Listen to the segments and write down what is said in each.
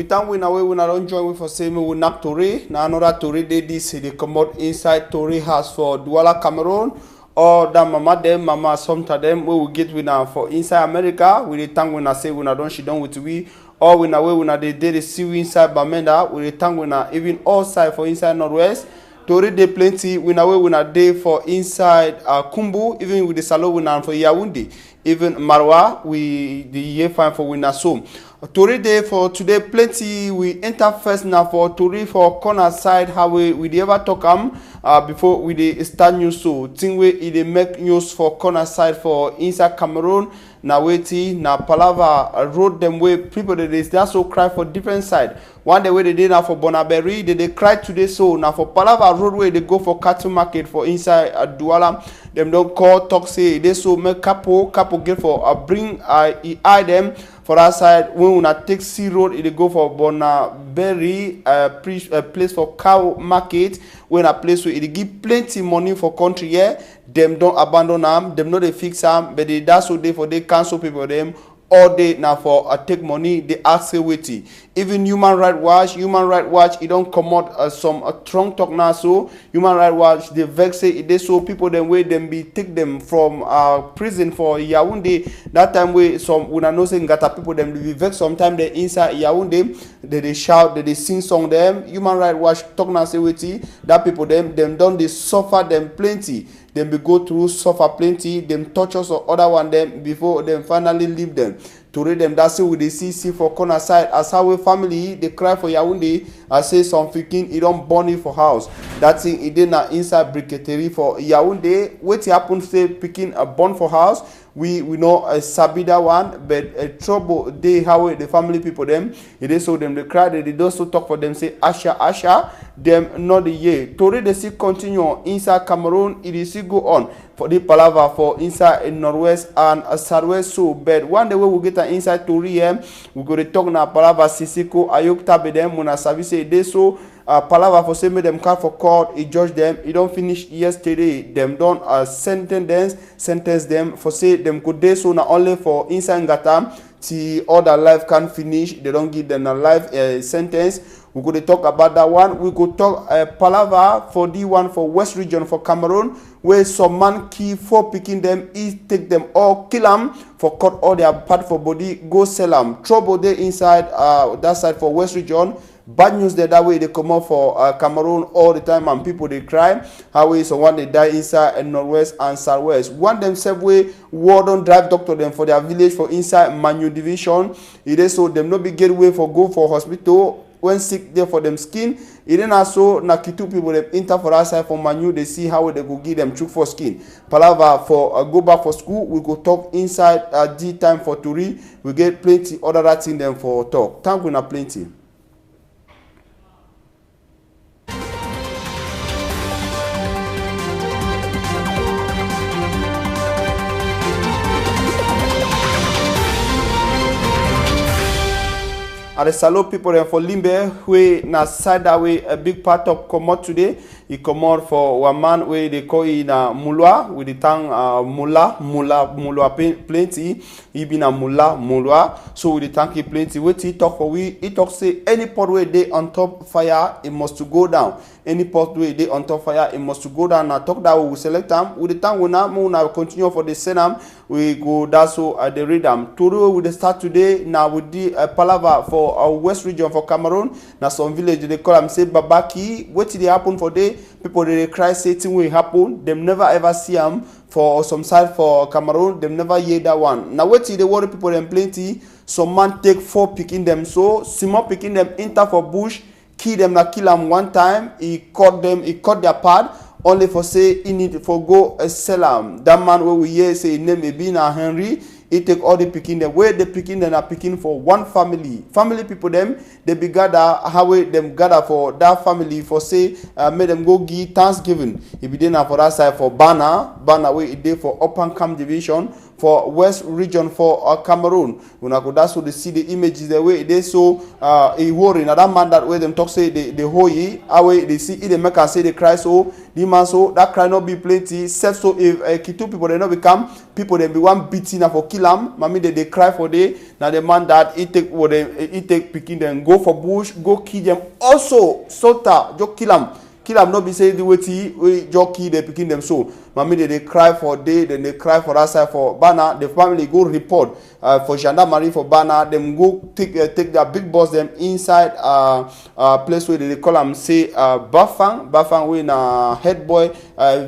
We thank we now we don't join with for saying we knock Tori. Now another Tori they this they come out inside Tori house for Douala Cameroon. Or that mama them, mama some of them we will get with now for inside America. We dey thank we now say we now don't she done with we. Or we now we now they did the see we inside Bamenda. We dey thank we now even all side for inside Northwest. Tori dey plenty. We now day for inside Kumbu. Even with the salon we now for Yaoundé. Even Marwa we the year fine for we now so. Tori day for today plenty. We enter first now for Tori for corner side how we ever talk before we dey start news so thing we they make news for corner side for inside Cameroon. Na weti na palava road them way people they so cry for different side. One day way they did now for Bonaberi they cry today so now for palava road way they go for cattle market for inside Douala. Them don't call talk say they so make couple get for bring eye them for that side when we not take C road they go for Bonaberi place for cow market when a place where they give plenty money for country here. Them don't abandon them know they fix them, but they that's so they for they cancel people them all day now for take money they ask waiting. Even Human Rights Watch it don't come out some strong talk now so Human Rights Watch they vex say they so people them way them be take them from prison for Yaoundé that time way some when I know saying Ngata people them be vex sometimes they inside Yaoundé they shout they sing song them Human Rights Watch talk now say waiting that people them done they suffer them plenty. Them be go through suffer plenty, them torture or other one them before them finally leave them. To read them, that's what we see for corner side. As how we family they cry for Yaoundé, I say some freaking it don't burn it for house. That thing it did not inside briqueterie for Yaoundé. What happen say picking a burn for house. We know a Sabida one, but a trouble they how the family people them it is so them they cry they also talk for them say Asha them not the year. Tori they see continue inside Cameroon it is still go on for the palava for inside in Northwest and Southwest so but one day we will get an inside Tori here we go to talk na palava Sisiko Ayokta be them when a service they so palava for say make them call for court he judge them he don't finish yesterday them don't sentence them for say them could dey so na only for inside Ngata till all their life can finish they don't give them a life sentence. We could talk about that one. We could talk palava for the one for West Region for Cameroon where some man key for picking them he take them all kill them for cut all their part for body go sell them trouble there inside that side for West Region. Bad news that way they come up for Cameroon all the time and people they cry how is someone they die inside and Northwest and Southwest. One themselves way war don't drive doctor them for their village for inside Manu division. It is so them no be get way for go for hospital when sick there for them skin. It then also na Kitu people them enter for outside for Manu they see how they go give them chook for skin. Palava for go back for school we go talk inside D time for Tori we get plenty other thing them for talk. Thank you na plenty. And the Salo people and for Limbe, we na side that way a big part of come out today. He come out for one man where they call in Mulwa with the tongue Mulwa plenty. He been a Mulwa. So with the tank he plenty. What he talk for we? He talk say any pot where they on top fire, it must to go down. Any pot where they on top fire, it must to go down. Now talk that we will select them. With the tank we now continue for the Senam. We go that's so at the rhythm. Tomorrow we start today. Now with the palava for our West Region for Cameroon. Now some village they call them say Babaki. What did they happen for day? People they cry say thing will happen. Them never ever see them for some side for Cameroon. Them never hear that one. Now what did they worry people them plenty? Some man take 4 picking them so small picking them enter for bush, kill them one time. He cut their part. Only for say he need for go sell them. That man where we hear say name may be na Henry. He take all the picking them where they picking them are picking for one family. Family people them they be gather how way them gather for that family for say make them go give Thanksgiving. He be there for that side for Banner where it dey for Upper Camp Division for West region for Cameroon. Una go that's so they see the images the way they so a worry. Now that man that way them talk say the whole ye away they see it they make us say they cry so the man so that cry not be plenty. Except so if Kitu people they not become people they be one beating for kill them. Mommy they cry for day. Now the man that he take what he take picking them go for bush go kill them also sota just kill them. Kill them not be saying the way we jockey they picking them so. Mommy they cry for day, then they cry for that side for Bana. The family go report for gendarmerie for Bana. Them go take their big boss them inside place where they call them say Bafang we na head boy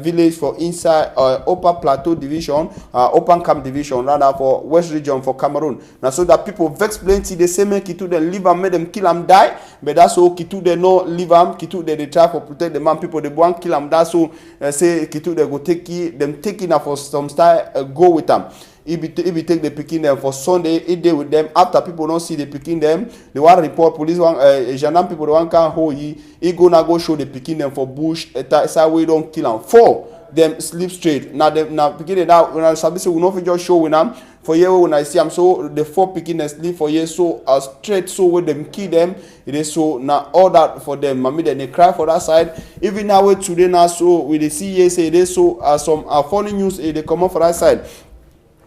village for inside Upper Plateau division, Open Camp division rather for West region for Cameroon. Now so that people vex plenty they say make Kitu them leave them, make them kill them die. But that's so Kitu they no leave them. Kitu they try for protect the man people they want kill them. That's so say Kitu they go take them taking up for some style go with them. If we take the picking them for Sunday, it day with them. After people don't see the picking them, they want to report police one gendarme people they want can hold he gonna go show the picking them for bush. It's how we don't kill them. 4 them sleep straight. Now picking it out when I say we not just show with them. For you when I see them so the 4 picking them sleep for you so straight so with them kill them it is so now all that for them. Mommy then they cry for that side. Even now today now so we they see yes it is so some funny news they come up for that side.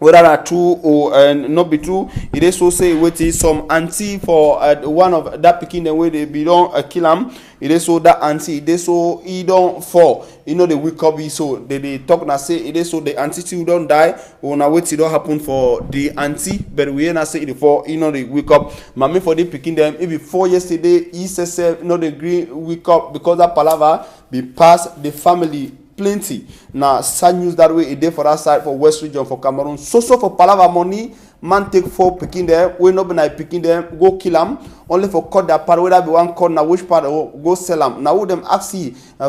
Whether are true or not be true, it is so say what is some auntie for one of that picking the way they belong kill them. It is so that auntie it is so he don't fall. You know the wake up so they talk now say it is so the auntie still don't die or now what it don't happen for the auntie but we not say it for you know the wake up. Mommy for the picking them if before yesterday he says not the green wake up because that palaver be past the family. Plenty. Now, sad news that way, it day for that side for West region for Cameroon. So for Palava money, man take 4 picking them. We not be picking them, go kill them. Only for cut that part, whether be one cut now which part go sell them. Now them ask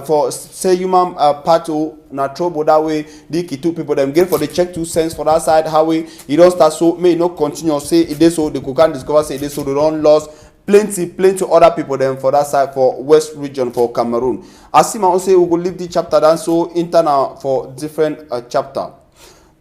for say human part na trouble that way. The Kitu people them get for the check 2 cents for that side. How we it don't start so may not continue say it is so the can discover say it is so they don't lost. Plenty other people then for that side for West region for Cameroon. Asima also we go leave the chapter down so internal for different chapter.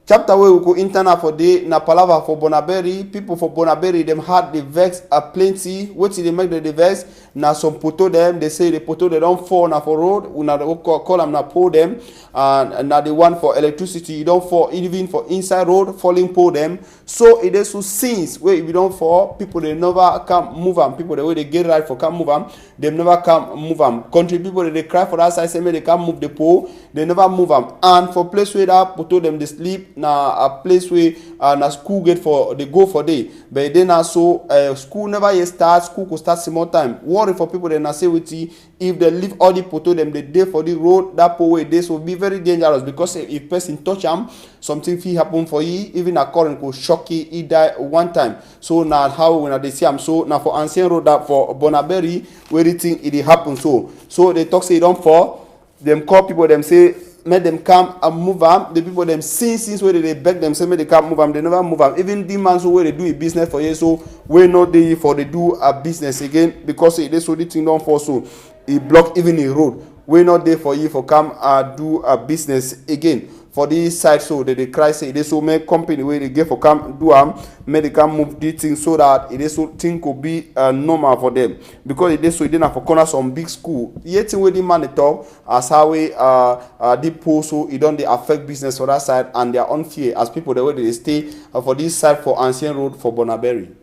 Chapter where we go internal for the na palava for Bonaberi. People for Bonaberi them had the vex plenty. What did they make the vex? Na some poto them they say the poto they don't fall na for road. We na call them na pull them and na the one for electricity you don't fall even for inside road falling pull them. So it is so since where if you don't fall people they never come move them. People the way they get right for come move them they never come move them. Country people they cry for that side say they can't move the pole they never move them. And for place where that poto them they sleep na a place where na school get for they go for day but then also school never yet start school could start small time. Worry for people they na say with you if they leave all the poto them they day for the road that pole way this will be very dangerous because if person touch them something fit happen for you even a current could shock you he die one time. So now how when they see am so now for ancient road that for Bonaberi where the thing it happen so they talk say it don't fall them call people them say make them come and move them. The people them since where they beg them say make they come move them they never move them. Even the man so where they do a business for you so we not there for they do a business again because they so the thing don't fall so it block even a road. We not there for you for come do a business again. For this side so they cry say they so make company where they get for come do make they come move this thing so that it is so thing could be normal for them because it is so it didn't for corner some big school yet where the man they talk as how we the post so it don't they affect business for that side and they are unfair as people the way they stay for this side for ancient road for Bonaberi.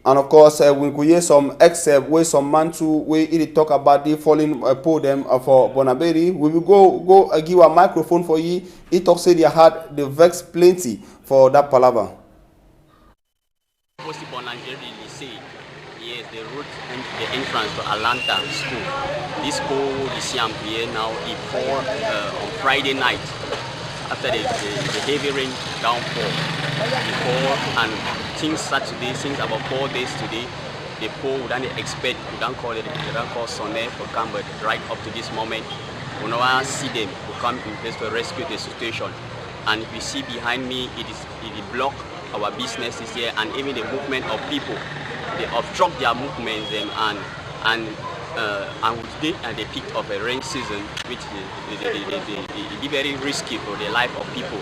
And of course, we could hear some excerpt where some man too where it talk about the falling pole them for Bonaberi. We will go give a microphone for you. He talk say they had the vex plenty for that palaver. Yes, the route and the entrance to Atlanta school. This school is here now. It poured on Friday night after the heavy rain downpour. It poured and since about 4 days today, the poor we don't expect, we don't call Sunday for come, but right up to this moment, we now see them who come in place to rescue the situation. And if you see behind me, it block our businesses here and even the movement of people. They obstruct their movements and and today at the peak of a rain season, which is very risky for the life of people.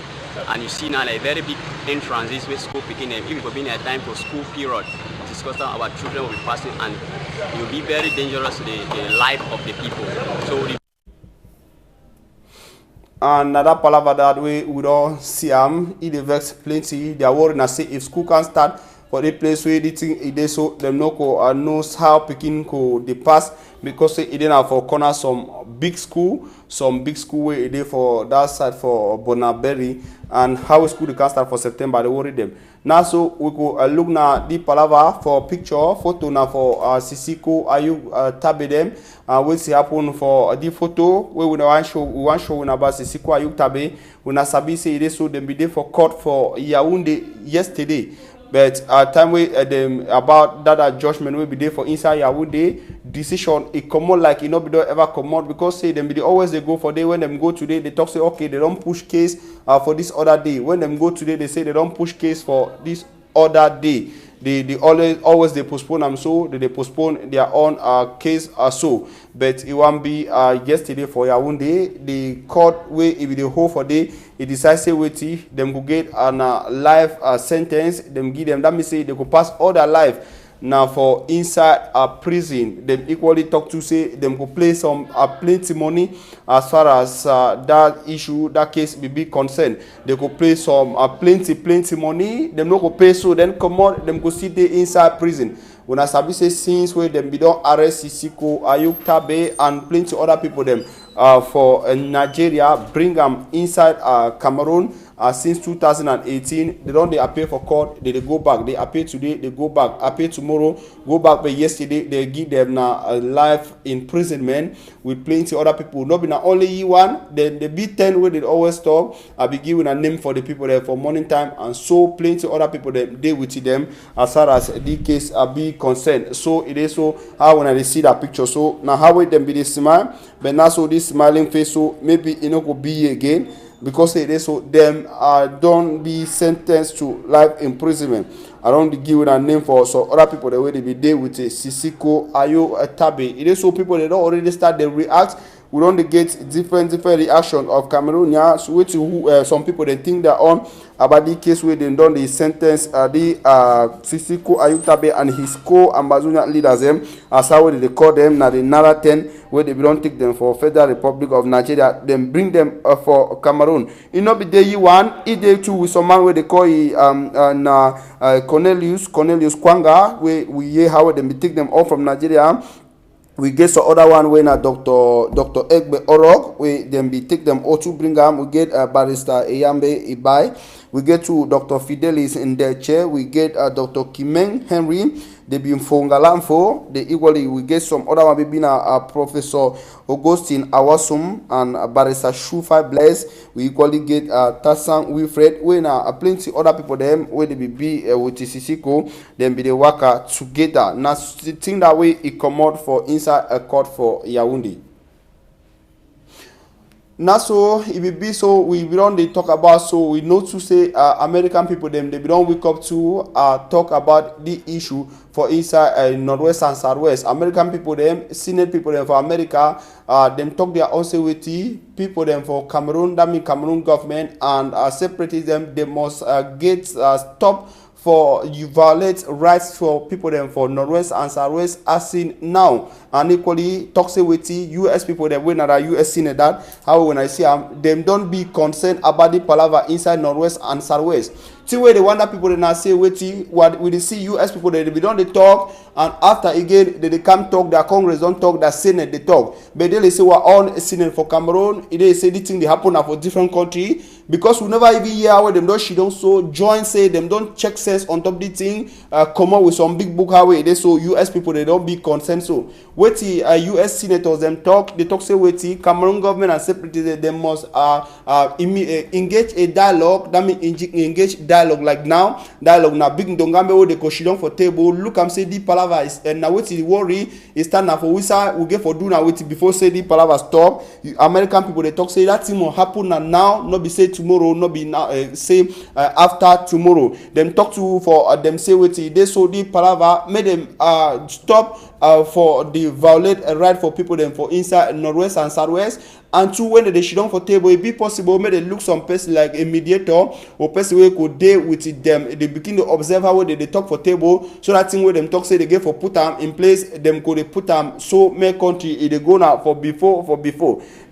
And you see now a very big entrance this way school picking them. If it will be a time for school period, discussing our children will be passing, and it will be very dangerous to the life of the people. So another palaver that we don't see it vex plenty. They are worried na say if school can start for the place where the thing it is, so them no go knows how picking go they pass, because it didn't for corner some big school where it is for that side for Bonaberry, and how school they can start for September. They worry them. Now so we go look na the palaver for picture photo now for Sisiko Ayuk Tabe them, we see happen for the photo where we want show about Sisiko Ayuk Tabe. We na sabi say it is, so them be there for court for Yaoundé yesterday. But time we them about that judgment will be there for inside Yaoundé decision. It come out like it not be don't ever come out, because say them be always they go for day. When them go today they talk say okay they don't push case for this other day. When them go today they say they don't push case for this other day. They always they postpone them, so they postpone their own case so. But it won't be yesterday for Yaoundé. The court where if they hold for day, it decides say wait them go get an life sentence. Them give them, that means say they go pass all their life. Now for inside a prison, them equally talk to say them go play some plenty money as far as that issue, that case will be concerned. They go play some plenty money. Them no go pay, so then come out, them go sit there inside prison. When I sabi say since where them be don't arrest Sisiko Ayuk Tabe and plenty other people them for Nigeria, bring them inside Cameroon. Since 2018, they don't appear for court. They go back. They appear today. They go back. Appear tomorrow. Go back. But yesterday they give them a life imprisonment with plenty other people. Not be only one. Then the B10 where they always talk. I be giving a name for the people there for morning time, and so plenty other people they with them as far as the case be concerned. So it is so how when I see that picture. So now how will them be this smile, but now so this smiling face. So maybe it not go be again. Because it is so them don't be sentenced to life imprisonment. I don't give a name for so other people the way they be there with Sisiko Ayuk Tabe. It is so people they don't already start they react. We don't get different reaction of Cameroon. Yeah, so which some people they think they're on about the case where they done the sentence the Sisiko Ayuk Tabe and his co-Ambazonia leaders them as how they call them now the Nara 10 where they don't take them for Federal Republic of Nigeria, then bring them for Cameroon. It not be day one, it day two with some man where they call Cornelius Kwanga, where we hear how they take them all from Nigeria. We get some other one when Dr. Egbe Orog, we then be take them all to bring them. We get Barrister Eyambe Ibai. We get to Dr. Fidelis in their chair. We get Dr. Kimeng Henry. They be in Fongalamfo. They equally we get some other one. We been Professor Augustine Awasum and Barrister Shufai Blaise. We equally get Tassan Wilfred. We na plenty other people them where they be with Sisiko. Then be the worker together. Now the thing that way it come out for inside a court for Yaoundé. Now so if it be so we don't they talk about, so we know to say American people them they don't wake up to talk about the issue for inside Northwest and Southwest. American people them, Senate people them for America, them talk their own security. People them for Cameroon, that mean Cameroon government and separatists them they must get stop for you violate rights for people them for Northwest and Southwest as seen now, and equally talks with US people that when are US Senate that how when I see them don't be concerned about the palaver inside Northwest and Southwest. See where the wonder people they now say waiting what we see US people they don't they talk, and after again they come talk, their Congress don't talk, their Senate they talk, but they say we're on Senate for Cameroon. They say the thing they happen for different country because we never even hear where them don't she don't so join say them don't check sense on top the thing come up with some big book how they so US people they don't be concerned. So wait US senators them talk, they talk say wait Cameroon government and separatists they must engage a dialogue, that means engage dialogue like now dialogue na big ndongame wey dey go sit down for table look am say the palava is na wetin the worry is stand na for which side we get for do na wetin before say the palava stop. American people dey talk say that thing will happen na now no be say tomorrow no be now say after tomorrow. Dem talk to for dem say wetin dey so the palava make dem stop for the violate right for people dem for inside northwest and southwest. And two, when they sit down for table, it be possible maybe they look some person like a mediator or person where could deal with them. They begin to observe how they talk for table, so that thing where them talk say they get for put them in place, them could they put them so make country they go now for before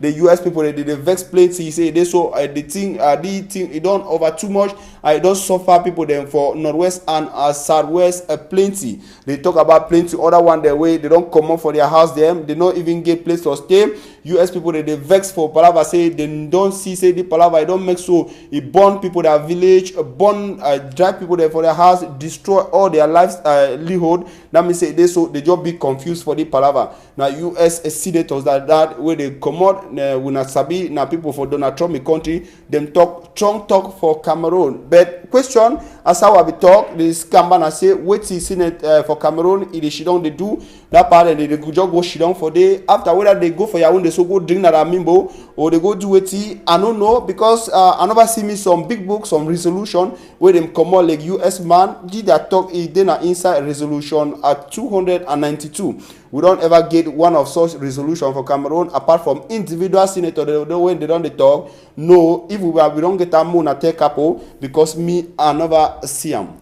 the US people they vex plenty say they so the thing it don't over too much. I don't suffer people them for northwest and southwest plenty. They talk about plenty other one their way they don't come up for their house them. They don't even get place to stay. US people they vex for palava say they don't see say the palava it don't make so it burn people their village, burn drive people there for their house, destroy all their lives livelihood. That means say they so they just be confused for the palava. Now US senators that where they come out we not sabi now people for Donald Trump country them talk strong talk for Cameroon. But question as how I be talk this Kambana say wait till Senate for Cameroon it is she don't they do that part and they just go sit down for day after whether they go for your own they so go drink that amimbo or they go do it. I don't know because I never see me some big books some resolution where them come out like US man did that talk is then inside resolution at 292. We don't ever get one of such resolution for Cameroon apart from individual senator when they don't talk. No, if we don't get a moon at take couple because me I never see them.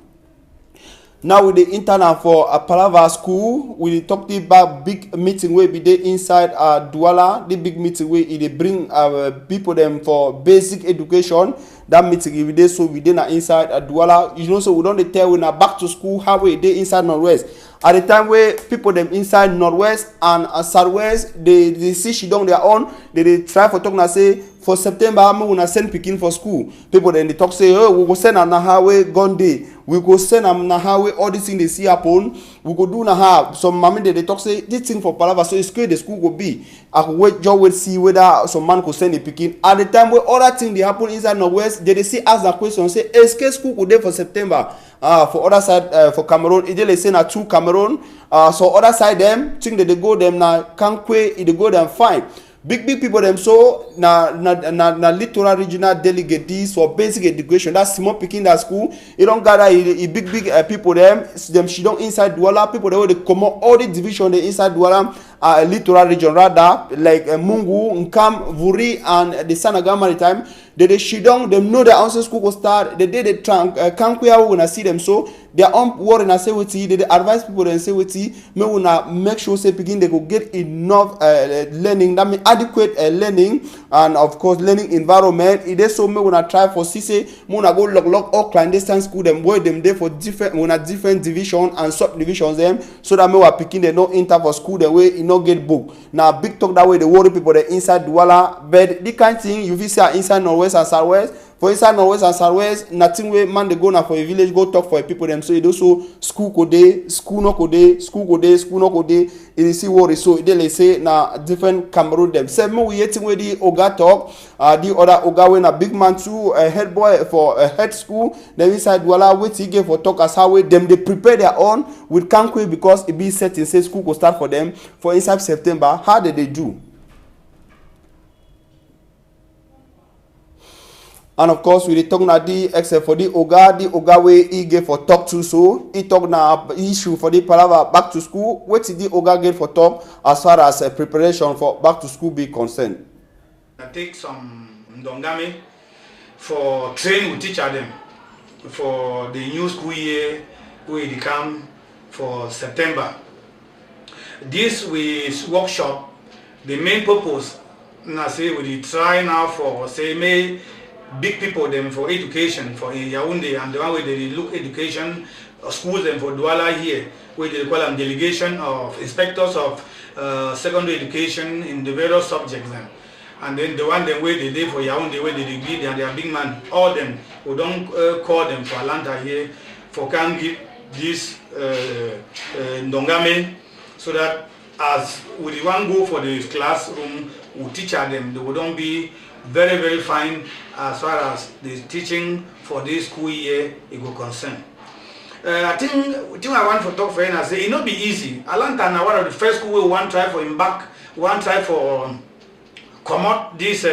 Now with the internet for a Palava school, we talk about big meeting where we dey inside Douala. The big meeting where they bring people them for basic education. That meeting if they so we dey inside Douala. You know so we don't tell we na back to school how we dey inside Northwest. At the time where people them inside Northwest and Southwest they see she done their own. They try for talk na say for September we gonna send pikin for school. People then they talk say oh we go send am na highway gun day. We go send am na highway all this thing they see happen. We go do na how some mommy they talk say this thing for Palava so it's good the school go be. I go wait see whether some man could send a pikin. At the time where other thing they happen inside Northwest they see ask that question say is school go there for September. For other side for Cameroon it they say na 2 Cameroon. So other side them think that they go them na Kankwe they go them fine. Big people them so na littoral regional delegate this for basic education. That's small picking that school. You don't gather big people them she don't inside Douala people they come out all the division they inside Douala littoral region rather like Mungu, Nkam, Vuri and the Sanaga Maritime. They shidong them know the answer school will start. They did the trunk can't we gonna see them so their own word and I say with they advise people and say with me wanna make sure say begin they go get enough learning that mean adequate learning and of course learning environment. It is so me wanna try for say wanna go lock all clandestine school them boy them there for different division and subdivisions them so that me were picking they no enter for school the way it no get book. Now big talk that way they worry people they inside Douala but the kind thing you see inside Northwest and Southwest. For inside Northwest and Southwest, nothing way man they go now for a village go talk for a people them. So it also school go day, school no go day, school go day, school no go day. It is see worry. So they say na different Cameroon them. Same we eating with the Oga talk. The other Oga when a big man too a head boy for a head school. Then inside Douala wait he get for talk as how way them they prepare their own with Kankwe because it be set in say school go start for them for inside September. How did they do? And of course, we talk na the except for the Oga way he get for talk to so he talk na issue for the Palava back to school. What did the Oga get for talk as far as preparation for back to school be concerned? I take some Ndongame for train with teacher them for the new school year where they come for September. This with workshop, the main purpose na say we try now for say may big people them for education for Yaoundé and the one way they look education schools them for Douala here where they call them delegation of inspectors of secondary education in the various subjects them. And then the one them where they did for Yaoundé where they degree and they are big man all them who don't call them for Atlanta here for can give this Ndongame so that as we the one go for the classroom, we teach them, they will don't be very, very fine as far as the teaching for this school year it will concern. I think I want to talk for you and say it not be easy. Atlanta now one of the first school we want try for him back, one try for come out this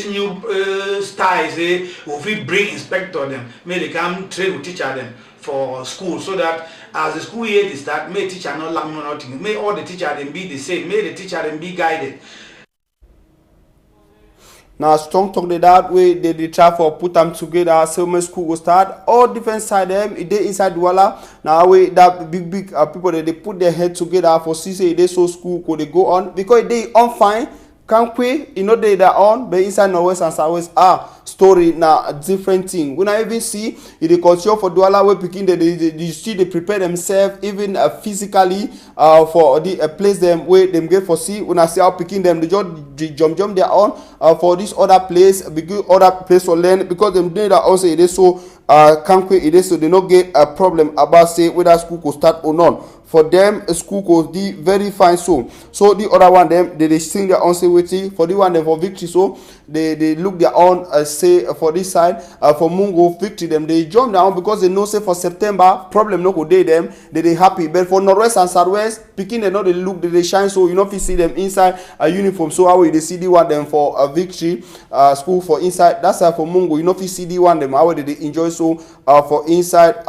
new styles. If we bring inspector them, may they come train with teacher them for school so that as the school year is start, may teacher not learn nothing, may all the teacher them be the same, may the teacher them be guided. Now strong talk that way they try for put them together so my school will start all different side them they inside Douala now way that big people that they put their head together for see they so school could they go on because they on fine can't quit you know they on but inside Northwest and Southwest story now different thing when I even see if they continue for Douala way picking they see they prepare themselves even physically for the place them where them get for see when I see how picking them they just jump their on for this other place because other place for learn because them did that also it is so can't quit it is so they not get a problem about say whether school could start or not. For them, a school could be very fine so the other one them they sing their own say waiting for the one them for victory so they look their own say for this side for Mungo victory them they jump down because they know say for September problem no go day them they happy but for Northwest and Southwest picking they know they look they shine so you know if you see them inside a uniform so how will they see the one them for a victory school for inside that's why for Mungo you know if you see the one them how they enjoy so for inside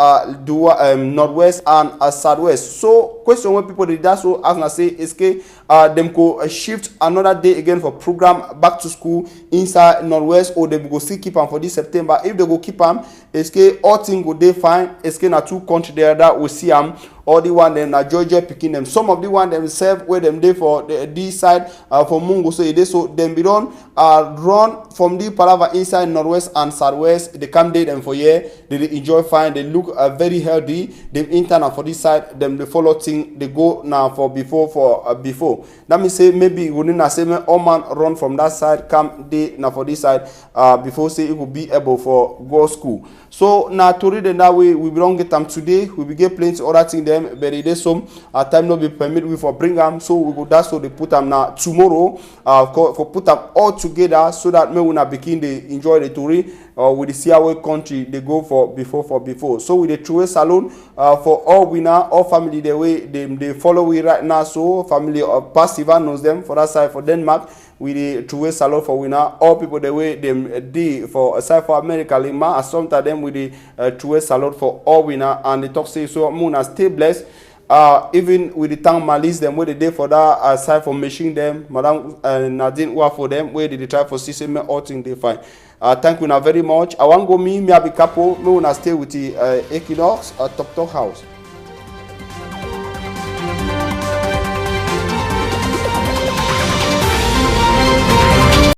Northwest and Southwest so question when people did that so as I say is them go shift another day again for program back to school inside Northwest or they go still keep them for this September if they go keep them is all things go they fine is na two country there that we see them all the one them na Georgia picking them some of the one themselves where them they for this side for Mungo so they so them be done run from the Palava inside Northwest and Southwest they come day them for year they enjoy fine they look very healthy them internal for this side them the follow thing they go now for before that means say maybe we need to say all man run from that side come day now for this side before say it will be able for go school so now to read in that way we don't get them today we will get plenty other thing them but it is some time not be permit we for bring them so we go that's so they put them now tomorrow for put them all together so that me when I begin they enjoy the tour with the see our country they go for before so with the True Salon for all winner all family the way they follow we right now so family of Passiva knows them for that side for Denmark with the True Salon for winner all people the way them D for aside for America Lima as some of them with the True Salon for all winner and the talk say so Muna stay blessed even with the town malice them where they did for that side for machine them Madam Nadine work for them where they try for system all thing they find thank you now very much I want go me be couple me wanna stay with the Equinox Top House.